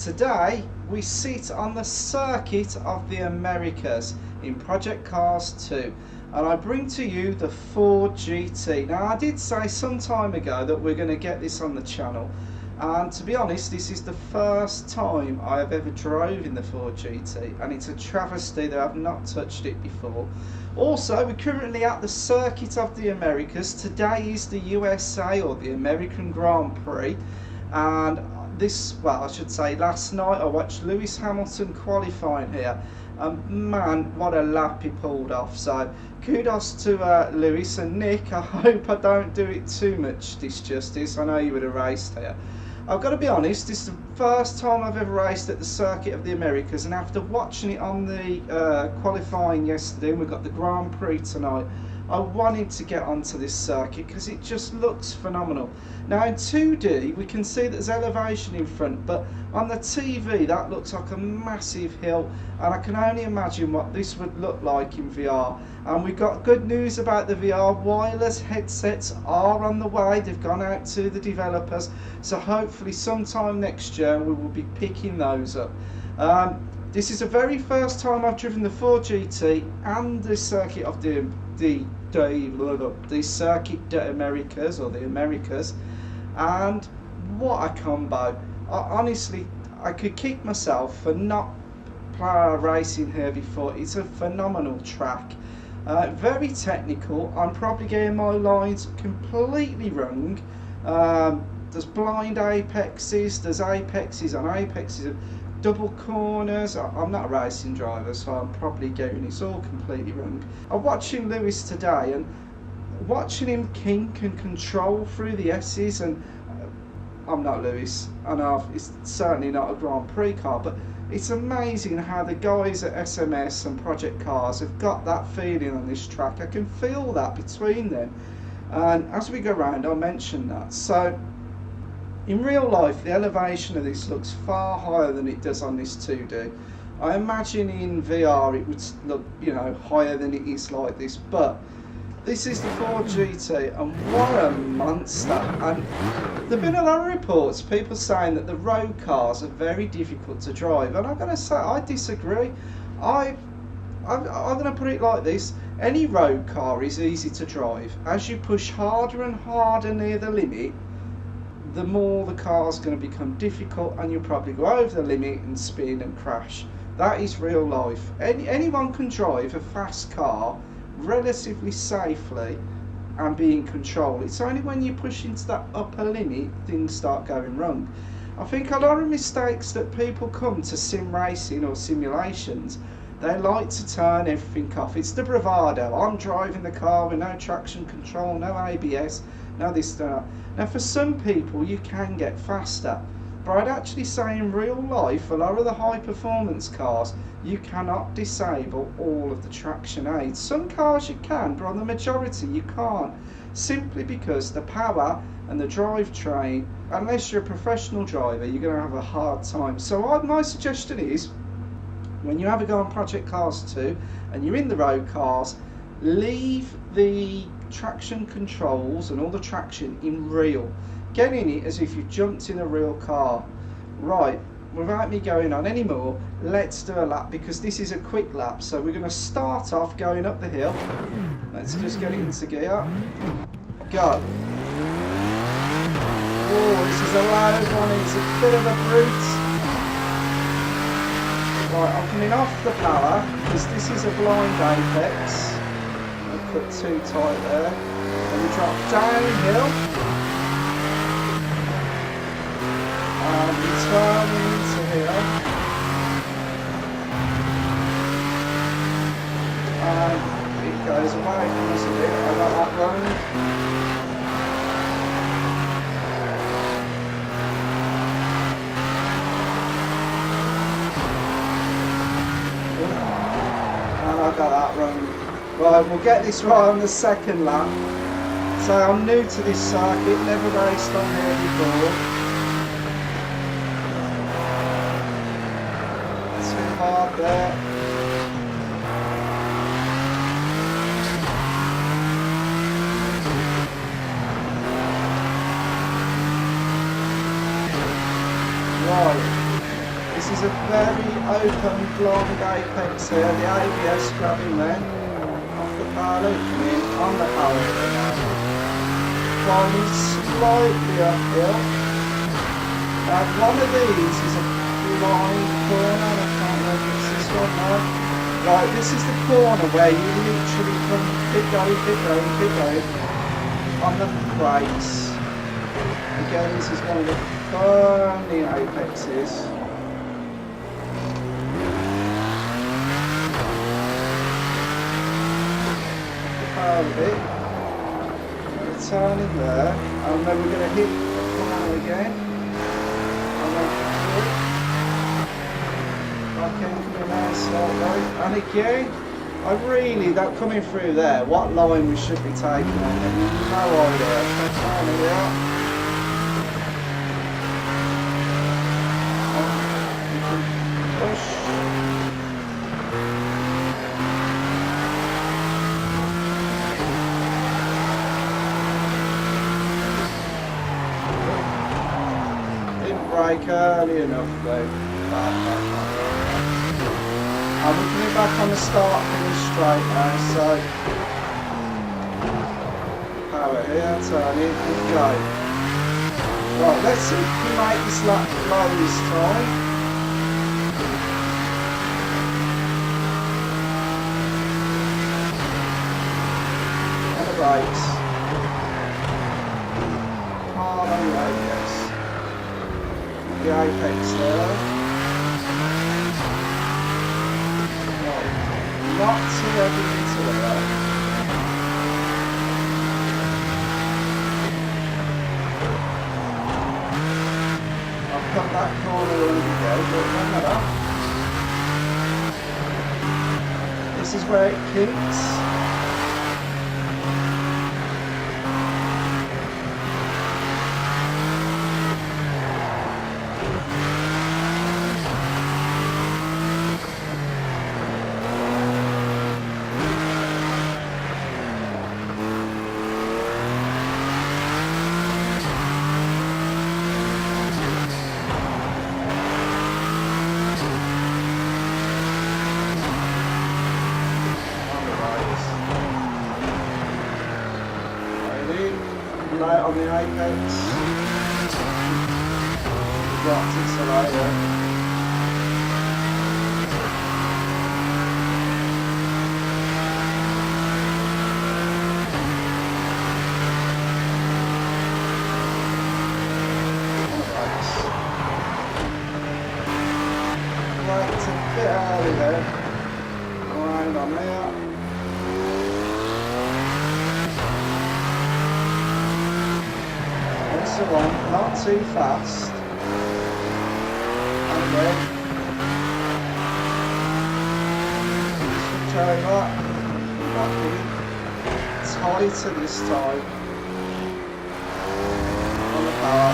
Today we sit on the circuit of the Americas in Project Cars 2, and I bring to you the Ford GT. Now, I did say some time ago that we're going to get this on the channel, and to be honest, this is the first time I have ever drove in the Ford GT, and it's a travesty that I've not touched it before. Also, we're currently at the circuit of the Americas. Today is the USA, or the American Grand Prix, and I should say last night I watched Lewis Hamilton qualifying here, and man, what a lap he pulled off. So kudos to Lewis, and Nick, I hope I don't do it too much disjustice. I know you would have raced here. I've got to be honest, this is the first time I've ever raced at the circuit of the Americas, and after watching it on the qualifying yesterday, and we've got the Grand Prix tonight, I wanted to get onto this circuit because it just looks phenomenal. Now in 2D we can see that there's elevation in front, but on the TV that looks like a massive hill, and I can only imagine what this would look like in VR. And we've got good news about the VR. Wireless headsets are on the way. They've gone out to the developers, so hopefully sometime next year we will be picking those up. This is the very first time I've driven the Ford GT and the circuit of the circuit de Americas, or the Americas, and what a combo. Honestly, I could kick myself for not racing here before. It's a phenomenal track, very technical. I'm probably getting my lines completely wrong. There's blind apexes, there's apexes on apexes, double corners. I'm not a racing driver, so I'm probably getting this all completely wrong. I'm watching Lewis today, and watching him kink and control through the S's, and I'm not Lewis, I know it's certainly not a Grand Prix car, but it's amazing how the guys at SMS and Project Cars have got that feeling on this track. I can feel that between them, and as we go round I'll mention that. So in real life, the elevation of this looks far higher than it does on this 2D. I imagine in VR it would look, higher than it is like this, but this is the Ford GT, and what a monster. And there have been a lot of reports, people saying that the road cars are very difficult to drive, and I'm going to say I disagree. I'm going to put it like this: any road car is easy to drive. As you push harder and harder near the limit, the more the car's going to become difficult, and you'll probably go over the limit and spin and crash. That is real life. Anyone can drive a fast car relatively safely and be in control. It's only when you push into that upper limit things start going wrong. I think a lot of mistakes that people come to sim racing or simulations, they like to turn everything off. It's the bravado. I'm driving the car with no traction control, no ABS, no this, no that. Now for some people you can get faster, but I'd actually say in real life, a lot of the high performance cars, you cannot disable all of the traction aids. Some cars you can, but on the majority you can't, simply because the power and the drivetrain, unless you're a professional driver, you're going to have a hard time. So my suggestion is, when you have a go on Project Cars 2 and you're in the road cars, leave the traction controls and all the traction in real. Get in it as if you jumped in a real car. Right, without me going on anymore, let's do a lap, because this is a quick lap. So we're going to start off going up the hill. Let's just get it into gear. Go. Oh, this is a loud one. It's a bit of a brute. Right, I'm coming off the power because this is a blind apex. I put too tight there. And we drop downhill. And we turn into here. And it goes away from us a bit. I got that wrong. And I got that wrong. Right, we'll get this right on the second lap. So I'm new to this circuit, never raced on here before. Too hard there. Right. very open, long apex here. The ABS grabbing then off the power loop. Come in on the power loop now. Climbing slightly uphill. Now one of these is a blind corner. I can't remember if it's this one now. Right, this is the corner where you literally can keep going on the brakes. Again, this is one of the firmly apexes. Power a bit. We're turning there, and then we're going to hit the corner again. And then through. Back end coming out slightly. And again, I really, that coming through there, what line we should be taking, I have no idea. Here we are. Brake early enough though. And we're coming back on the start finish straight now, so power here, turn in and go. Right, let's see if we can make this lap low this time. And the brakes. Hard on the ABS. The apex there. Right. Not too heavy into it though. I'll come that corner when we go, but remember that. This is where it kinks. Light on the apex. Dropped it so later. Right, it's a bit early there. Right on there. One, not too fast, and then switch over, back in, tighter this time, on the power.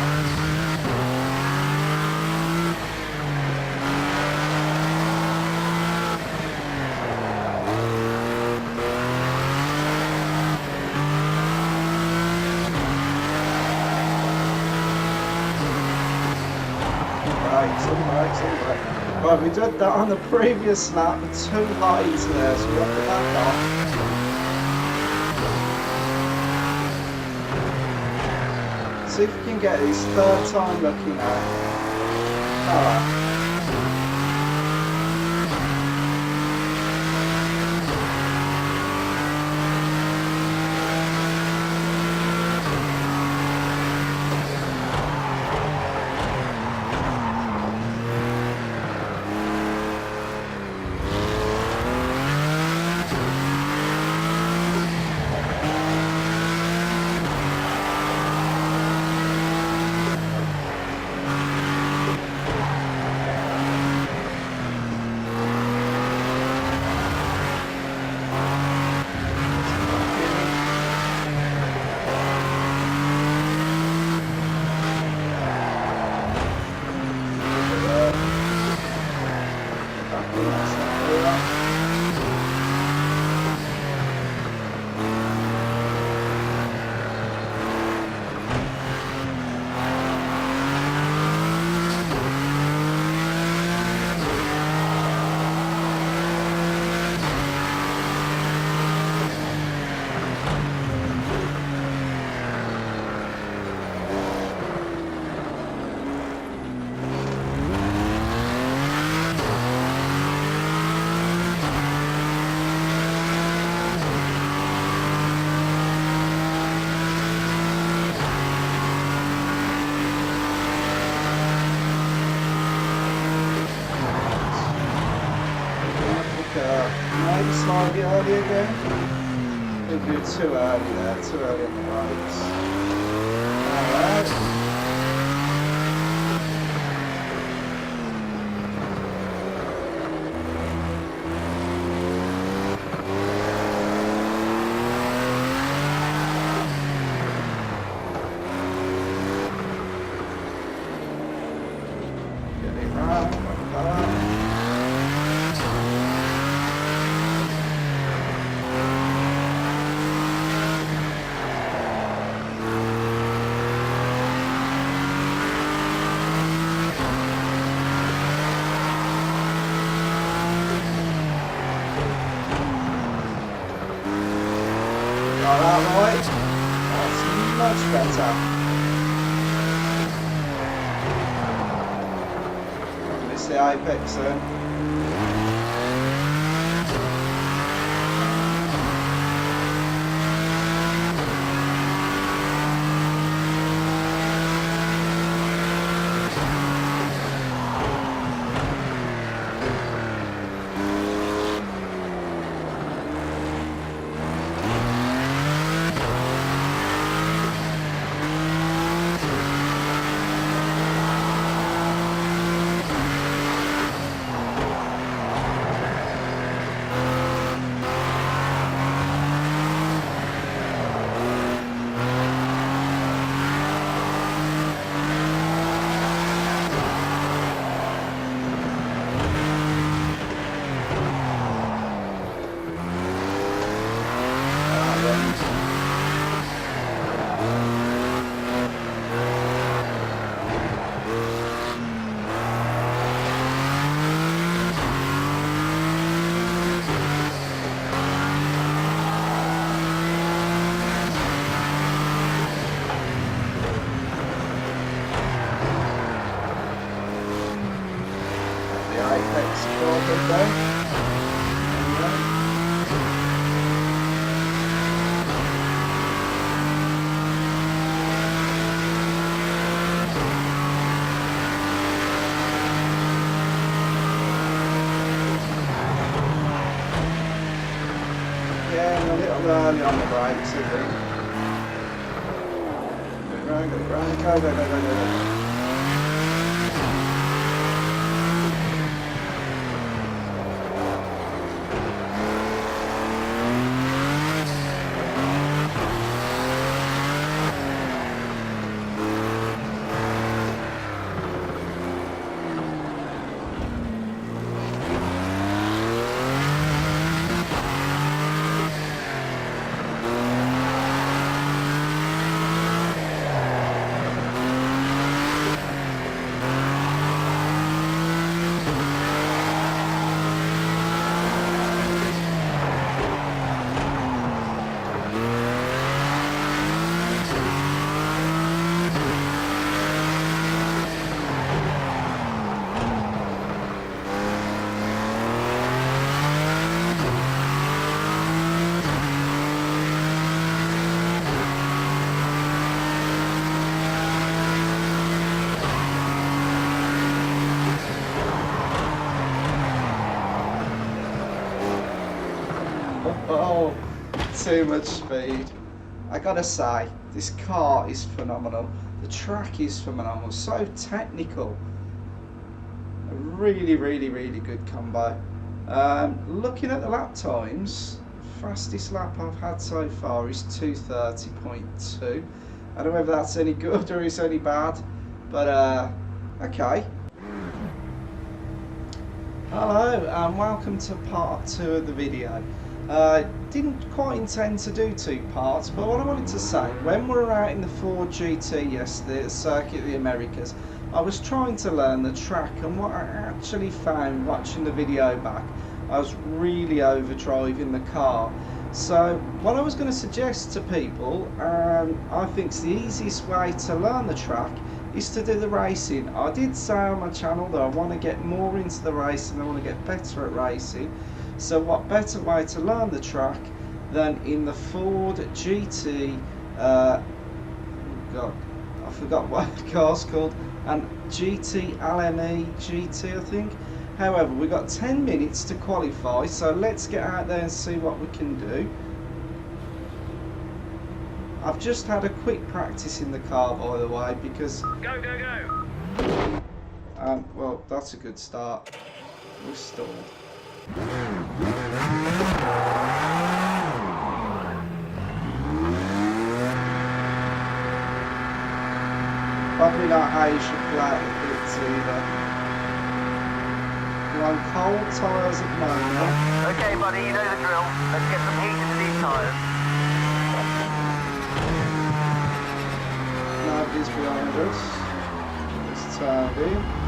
Right, we did that on the previous lap, but too light there, so we have to back off. See if we can get this third time lucky now. Alright. maybe slightly early again. Didn't do too early there, too early on the brakes. Alright. Get it right, like that. Got that right. That's much better. Miss the apex then. Apex forward there. Yeah, a little early on the brakes, I think. Get it right, go, go, go, go, go, go. Oh, too much speed. I gotta say, this car is phenomenal. The track is phenomenal. So technical. A really, really, really good combo. Looking at the lap times, fastest lap I've had so far is 2:30.2. I don't know whether that's any good or it's any bad, but okay. Hello and welcome to part 2 of the video. Didn't quite intend to do 2 parts, but what I wanted to say, when we were out in the Ford GT yesterday at the Circuit of the Americas, I was trying to learn the track, and what I actually found watching the video back, I was really overdriving the car. So what I was going to suggest to people, and I think it's the easiest way to learn the track, is to do the racing. I did say on my channel that I want to get more into the racing, I want to get better at racing. So what better way to learn the track than in the Ford GT, God, I forgot what the car's called, and GT LM GTE I think. However, we've got 10 minutes to qualify, so let's get out there and see what we can do. I've just had a quick practice in the car, by the way, because... Go, go, go! Well, that's a good start. We're stalled. Probably not how you should play out the pits either. We're on cold tyres at the moment. Okay, buddy, you know the drill. Let's get some heat into these tyres. Nobody's behind us. It's turned in.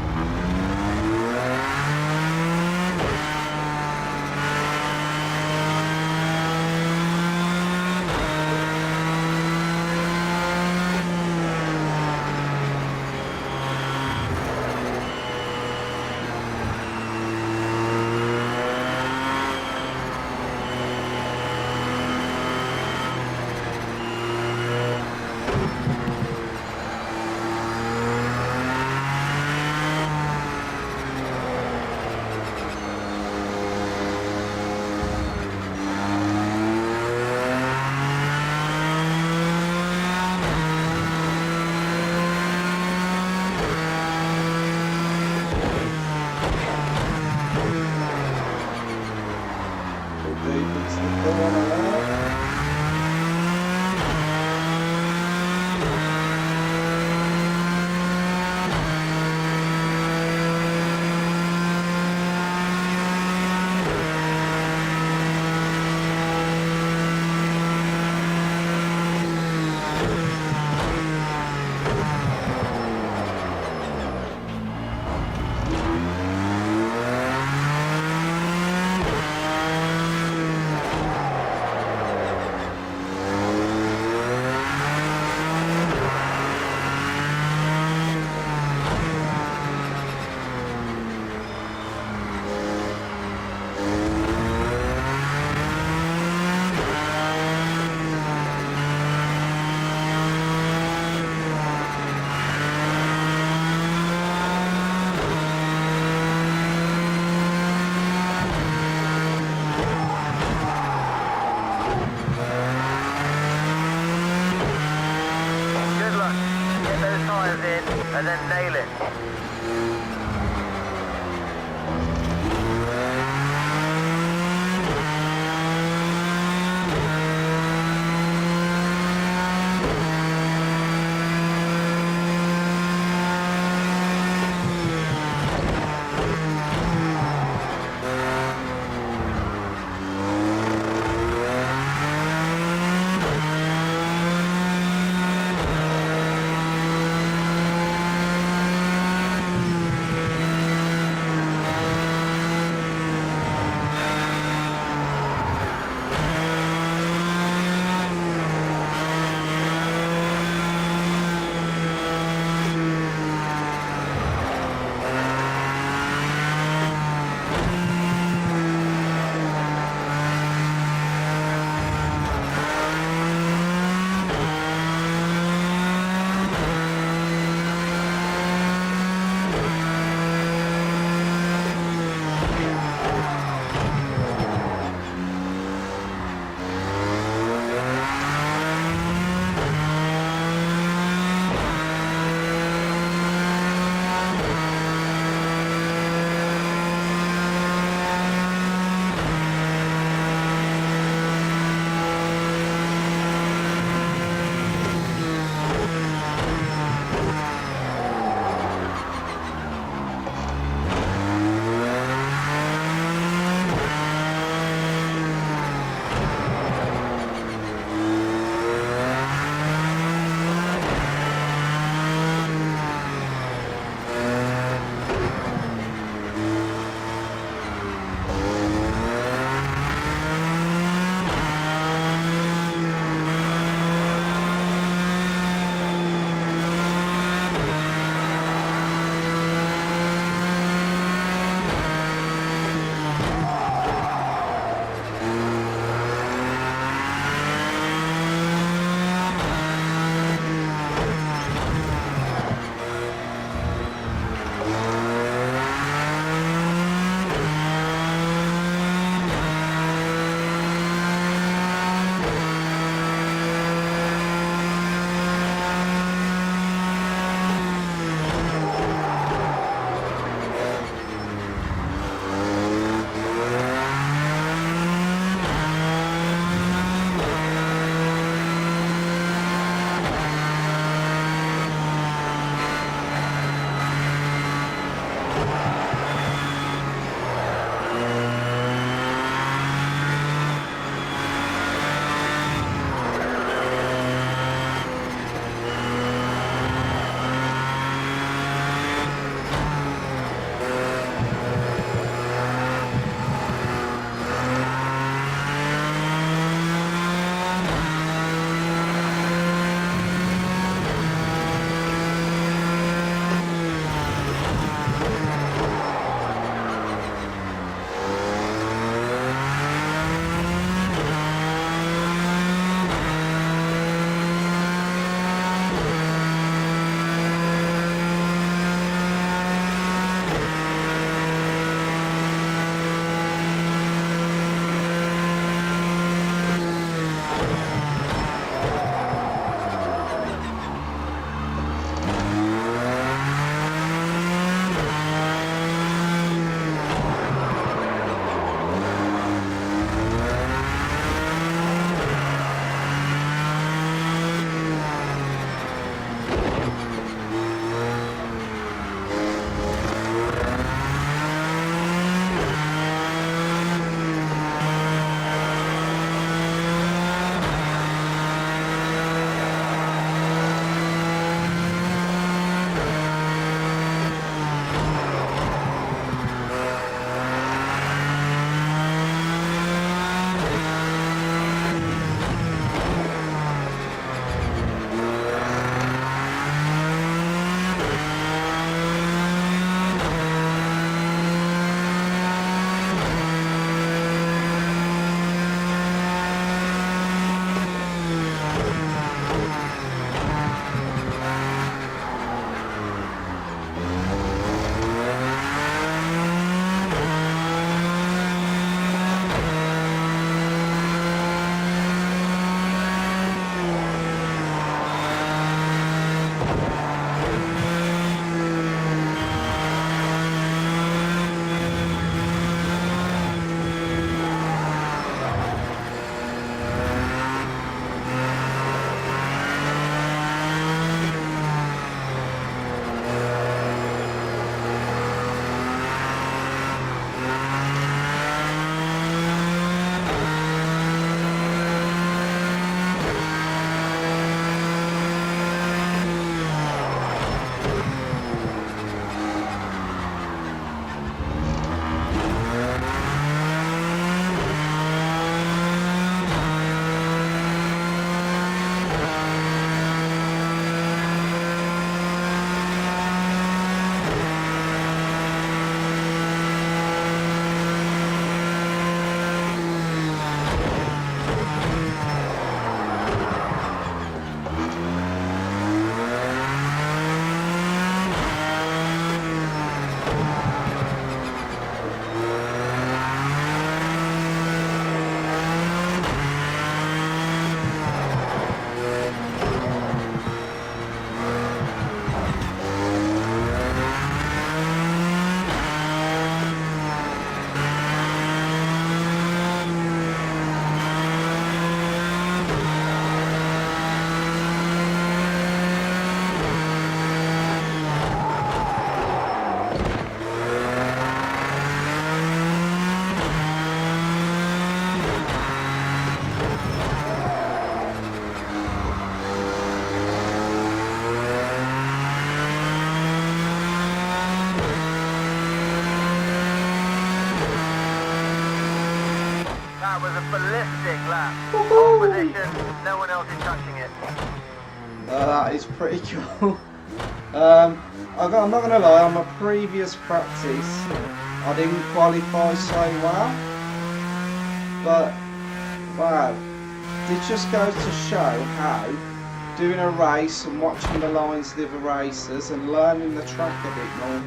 was a ballistic lap. Woohoo! Pole position, no one else is touching it. That is pretty cool. I'm not gonna lie, on my previous practice, I didn't qualify so well. But, wow, it just goes to show how doing a race and watching the lines of the other racers and learning the track a bit more,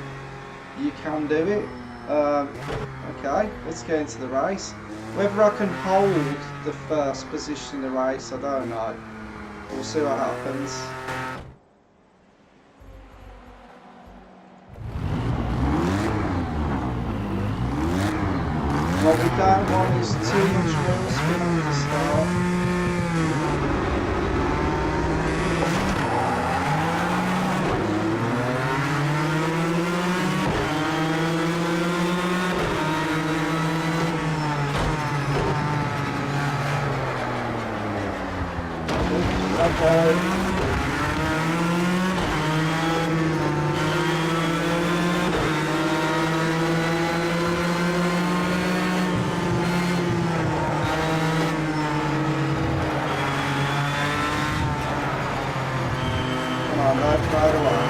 you can do it. Okay, let's get into the race. Whether I can hold the first position in the race, I don't know. We'll see what happens. What we don't want is too much wheel spin on the start. Okay. Come on, left, right away.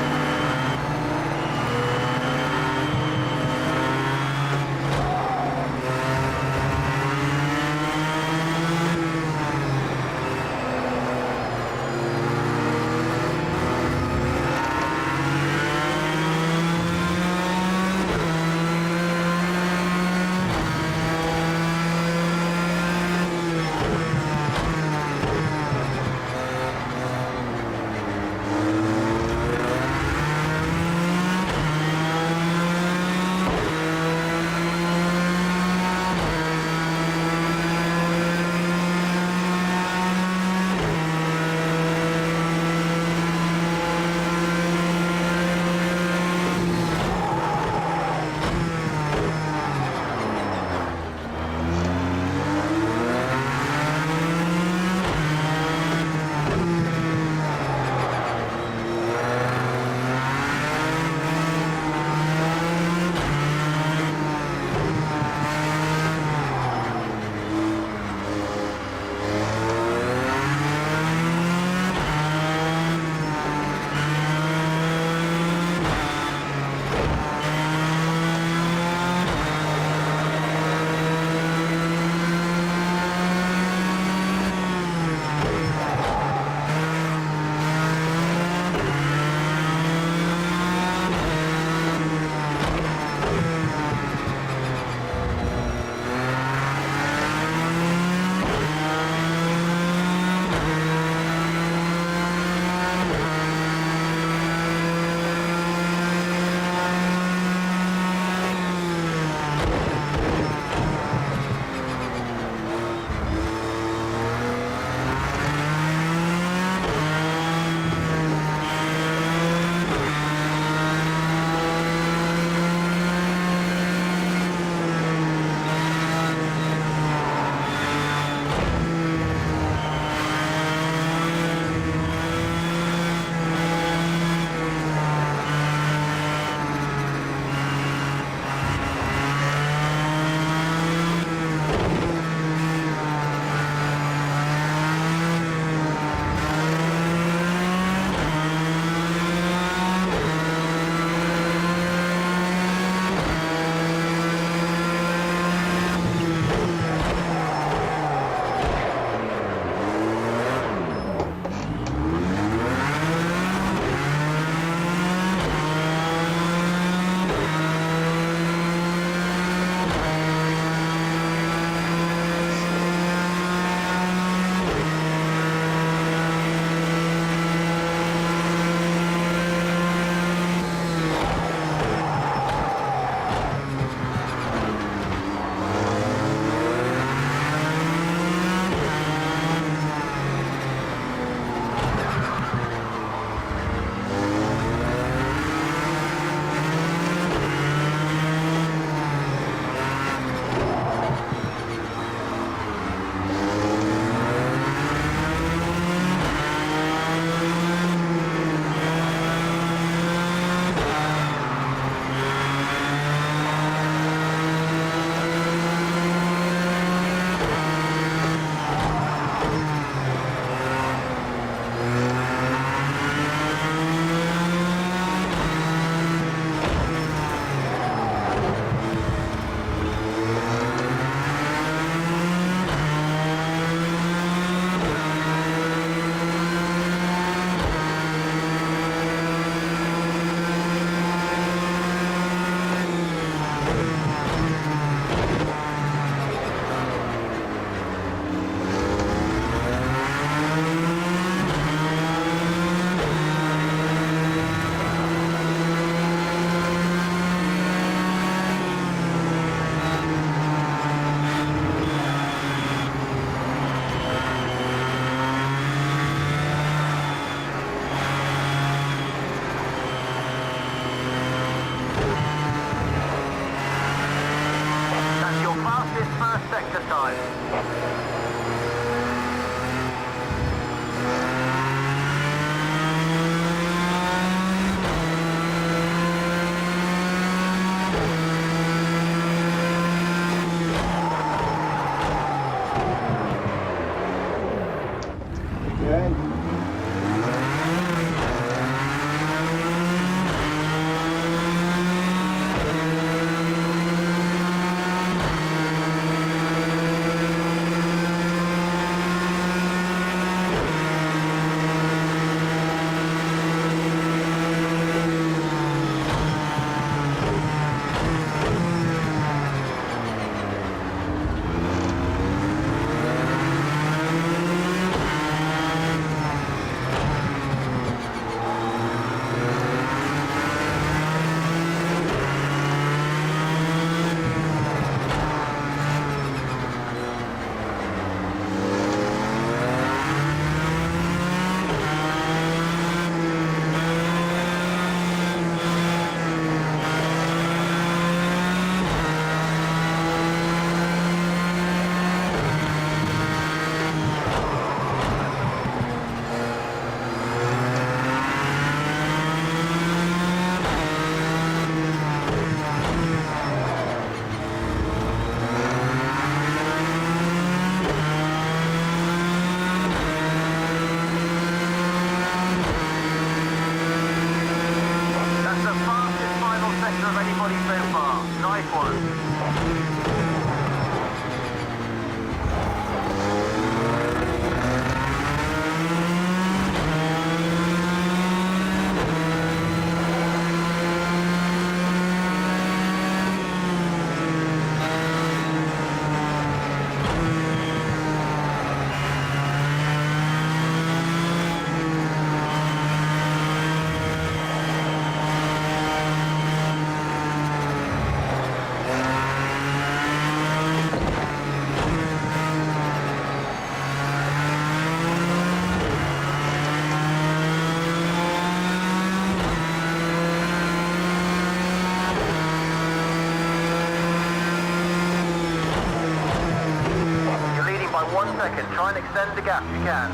sector time. Again. That's the fastest final sector of anybody so far. Nice one. You're leading by 1 second. Try and extend the gap if you can.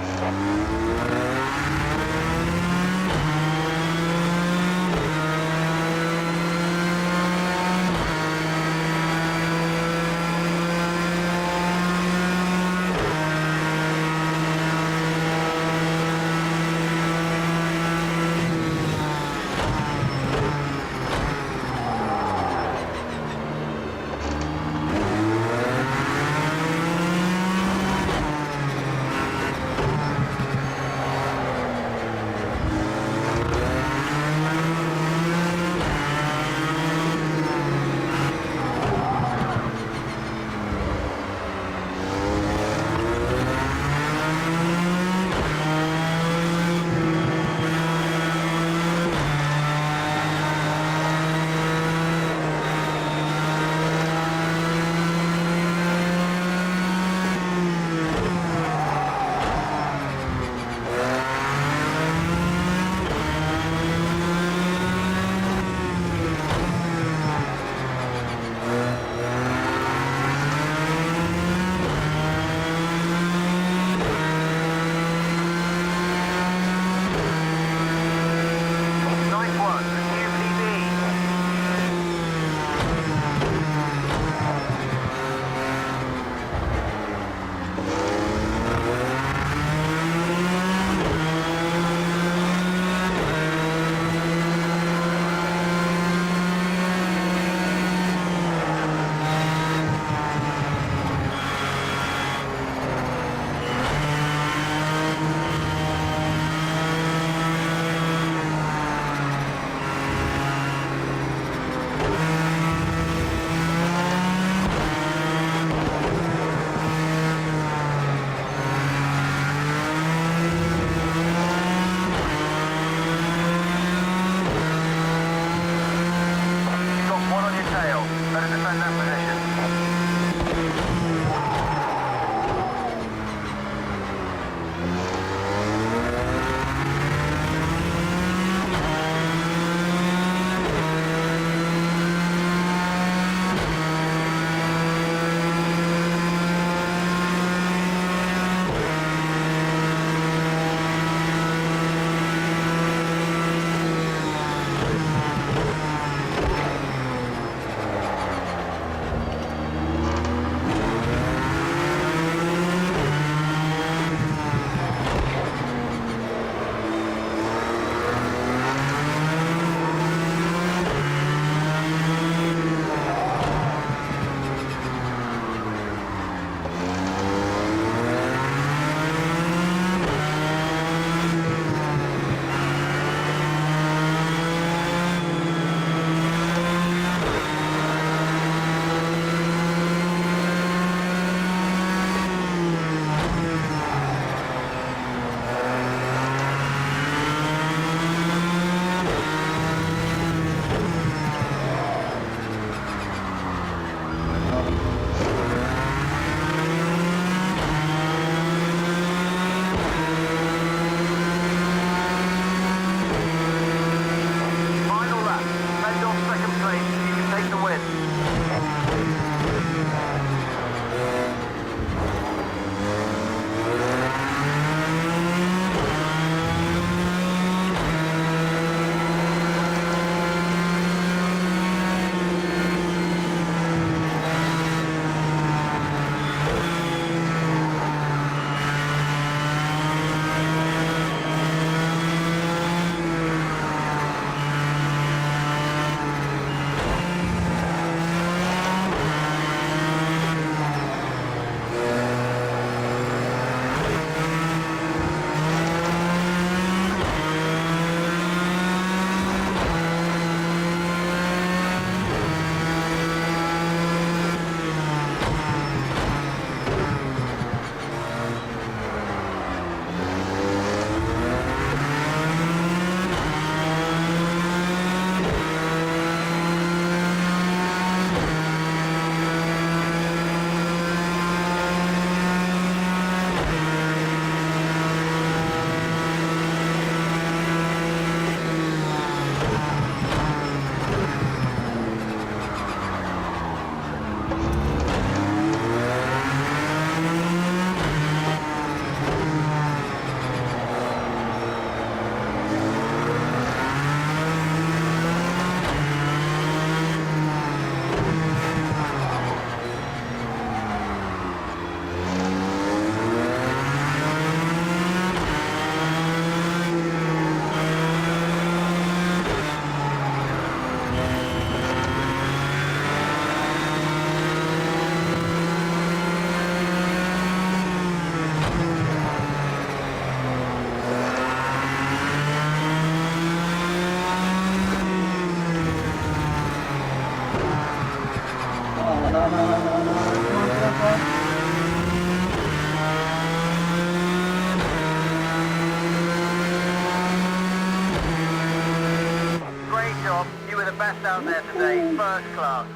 mate, first class.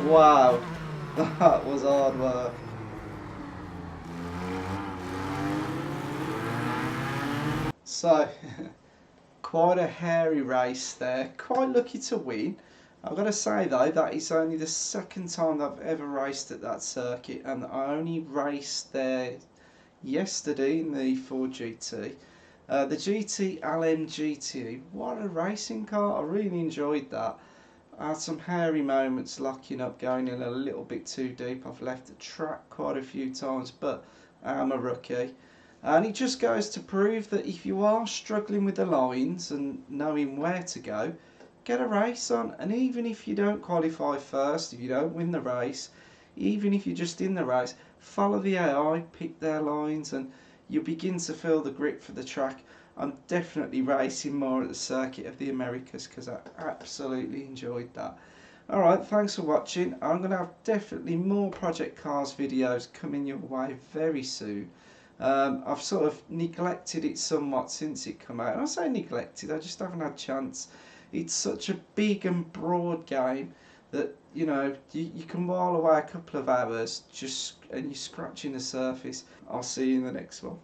Wow, that was hard work. So, quite a hairy race there. Quite lucky to win. I've got to say though, that is only the second time that I've ever raced at that circuit, and I only raced there yesterday in the Ford GT. The GT LM GTE, what a racing car, I really enjoyed that. I had some hairy moments locking up, going in a little bit too deep. I've left the track quite a few times, but I'm a rookie. And it just goes to prove that if you are struggling with the lines and knowing where to go, get a race on. And even if you don't qualify first, if you don't win the race, even if you're just in the race, follow the AI, pick their lines, and you'll begin to feel the grip for the track. I'm definitely racing more at the Circuit of the Americas because I absolutely enjoyed that. Alright, thanks for watching. I'm going to have definitely more Project Cars videos coming your way very soon. I've sort of neglected it somewhat since it came out. I say neglected, I just haven't had a chance. It's such a big and broad game that, you know, you can while away a couple of hours just and you're scratching the surface. I'll see you in the next one.